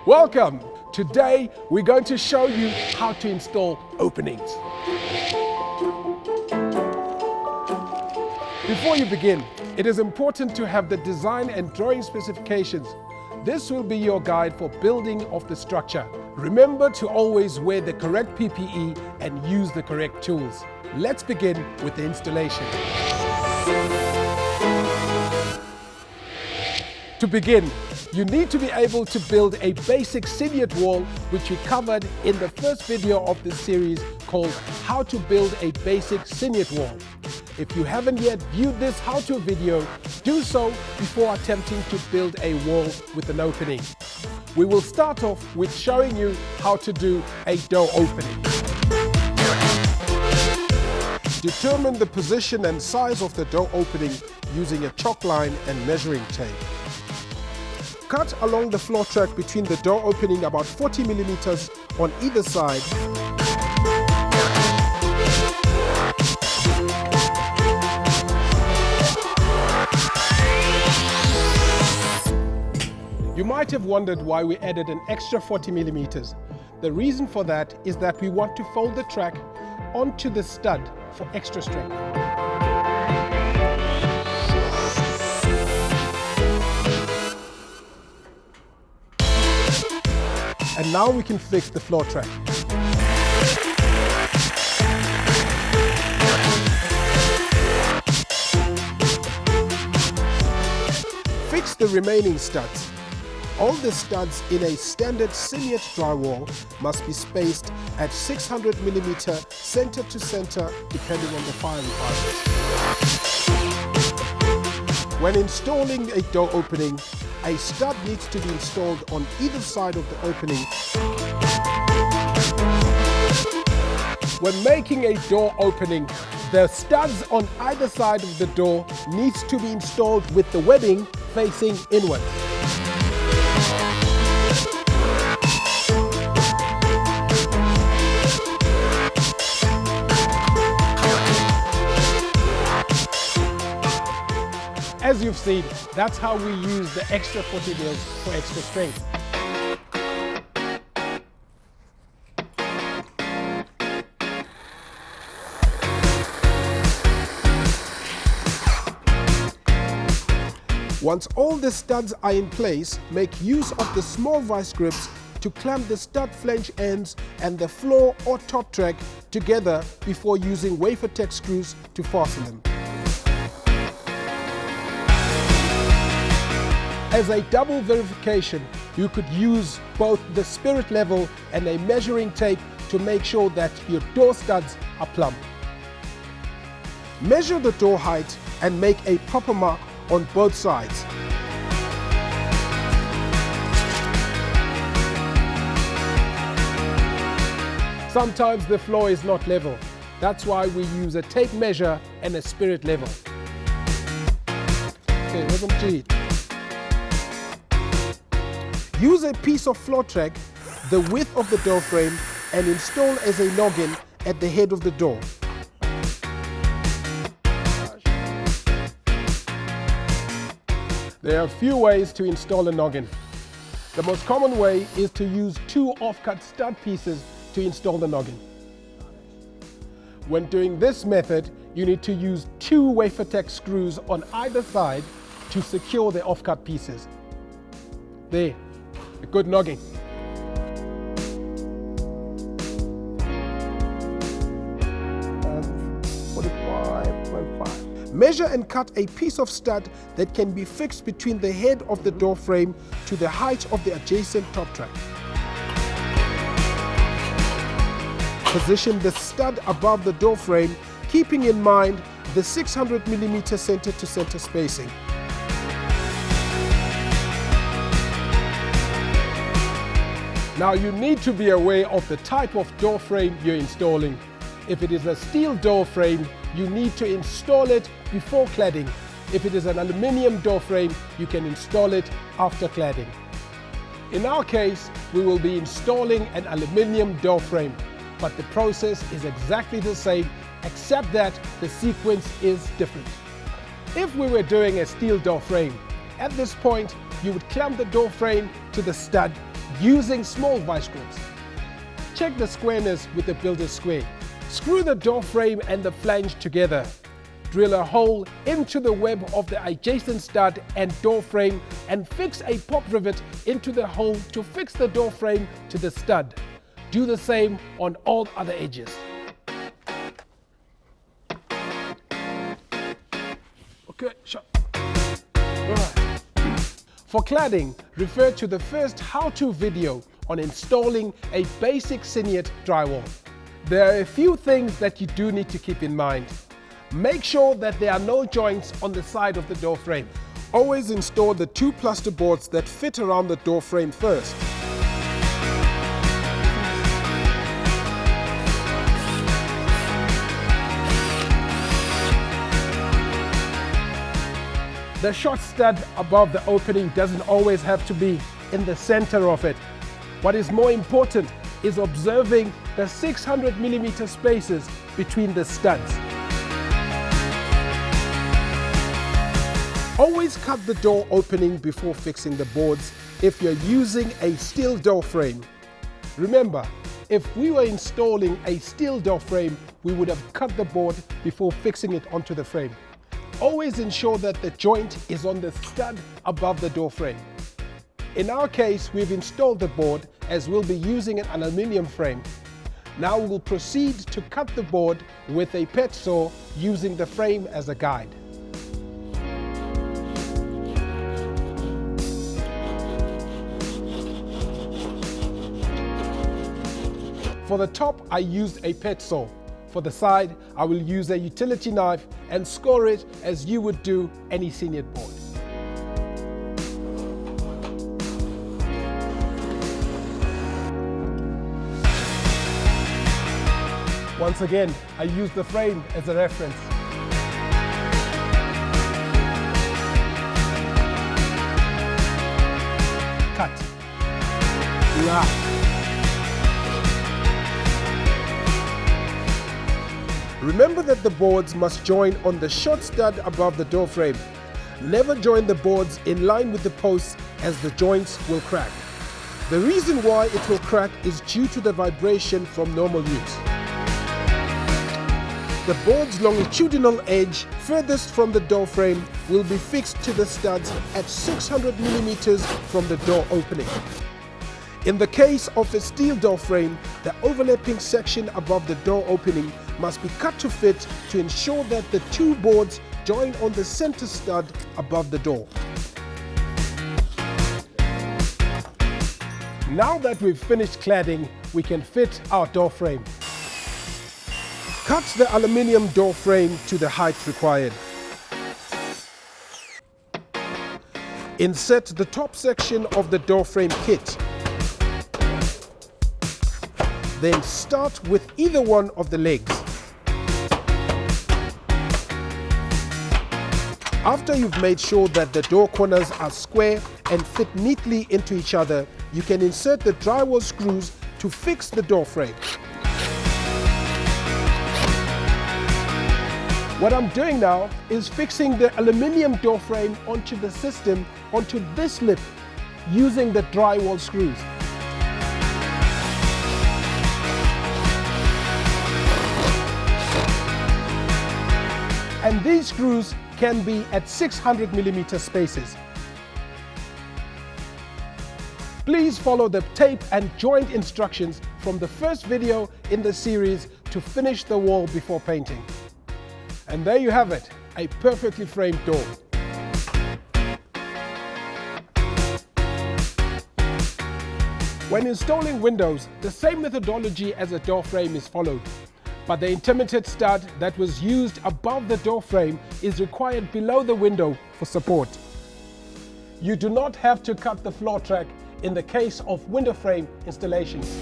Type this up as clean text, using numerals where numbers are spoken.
Welcome! Today we're going to show you how to install openings. Before you begin, it is important to have the design and drawing specifications. This will be your guide for building of the structure. Remember to always wear the correct PPE and use the correct tools. Let's begin with the installation. To begin, you need to be able to build a basic Siniat wall, which we covered in the first video of this series called How to Build a Basic Siniat Wall. If you haven't yet viewed this how-to video, do so before attempting to build a wall with an opening. We will start off with showing you how to do a door opening. Determine the position and size of the door opening using a chalk line and measuring tape. Cut along the floor track between the door opening about 40 millimeters on either side. You might have wondered why we added an extra 40 millimeters. The reason for that is that we want to fold the track onto the stud for extra strength. And now we can fix the floor track. Fix the remaining studs. All the studs in a standard Siniat drywall must be spaced at 600 millimeter center to center depending on the fire requirements. When installing a door opening, a stud needs to be installed on either side of the opening. When making a door opening, the studs on either side of the door needs to be installed with the webbing facing inward. As you've seen, that's how we use the extra 40 mils for extra strength. Once all the studs are in place, make use of the small vice grips to clamp the stud flange ends and the floor or top track together before using wafer tech screws to fasten them. As a double verification, you could use both the spirit level and a measuring tape to make sure that your door studs are plumb. Measure the door height and make a proper mark on both sides. Sometimes the floor is not level. That's why we use a tape measure and a spirit level. Okay, rhythm G. Use a piece of floor track the width of the door frame and install as a noggin at the head of the door. There are a few ways to install a noggin. The most common way is to use two off-cut stud pieces to install the noggin. When doing this method, you need to use two wafer tech screws on either side to secure the off-cut pieces. There. A good noggin. Measure and cut a piece of stud that can be fixed between the head of the door frame to the height of the adjacent top track. Position the stud above the door frame, keeping in mind the 600 millimeter center to center spacing. Now you need to be aware of the type of door frame you're installing. If it is a steel door frame, you need to install it before cladding. If it is an aluminium door frame, you can install it after cladding. In our case, we will be installing an aluminium door frame, but the process is exactly the same, except that the sequence is different. If we were doing a steel door frame, at this point, you would clamp the door frame to the stud, using small vice grips. Check the squareness with the builder's square. Screw the door frame and the flange together. Drill a hole into the web of the adjacent stud and door frame and fix a pop rivet into the hole to fix the door frame to the stud. Do the same on all other edges. Okay, shut. Right. For cladding, refer to the first how-to video on installing a basic Siniat drywall. There are a few things that you do need to keep in mind. Make sure that there are no joints on the side of the door frame. Always install the 2 plaster boards that fit around the door frame first. The short stud above the opening doesn't always have to be in the center of it. What is more important is observing the 600mm spaces between the studs. Always cut the door opening before fixing the boards if you're using a steel door frame. Remember, if we were installing a steel door frame, we would have cut the board before fixing it onto the frame. Always ensure that the joint is on the stud above the door frame. In our case, we've installed the board as we'll be using an aluminium frame. Now we'll proceed to cut the board with a pet saw using the frame as a guide. For the top, I used a pet saw. For the side, I will use a utility knife and score it as you would do any Siniat board. Once again, I use the frame as a reference. Cut. Yeah. Remember that the boards must join on the short stud above the door frame. Never join the boards in line with the posts as the joints will crack. The reason why it will crack is due to the vibration from normal use. The board's longitudinal edge furthest from the door frame will be fixed to the studs at 600mm from the door opening. In the case of a steel door frame, the overlapping section above the door opening must be cut to fit to ensure that the 2 boards join on the center stud above the door. Now that we've finished cladding, we can fit our door frame. Cut the aluminium door frame to the height required. Insert the top section of the door frame kit. Then start with either one of the legs. After you've made sure that the door corners are square and fit neatly into each other, you can insert the drywall screws to fix the door frame. What I'm doing now is fixing the aluminium door frame onto the system, onto this lip, using the drywall screws. And these screws can be at 600mm spaces. Please follow the tape and joint instructions from the first video in the series to finish the wall before painting. And there you have it, a perfectly framed door. When installing windows, the same methodology as a door frame is followed. But the intermittent stud that was used above the door frame is required below the window for support. You do not have to cut the floor track in the case of window frame installations.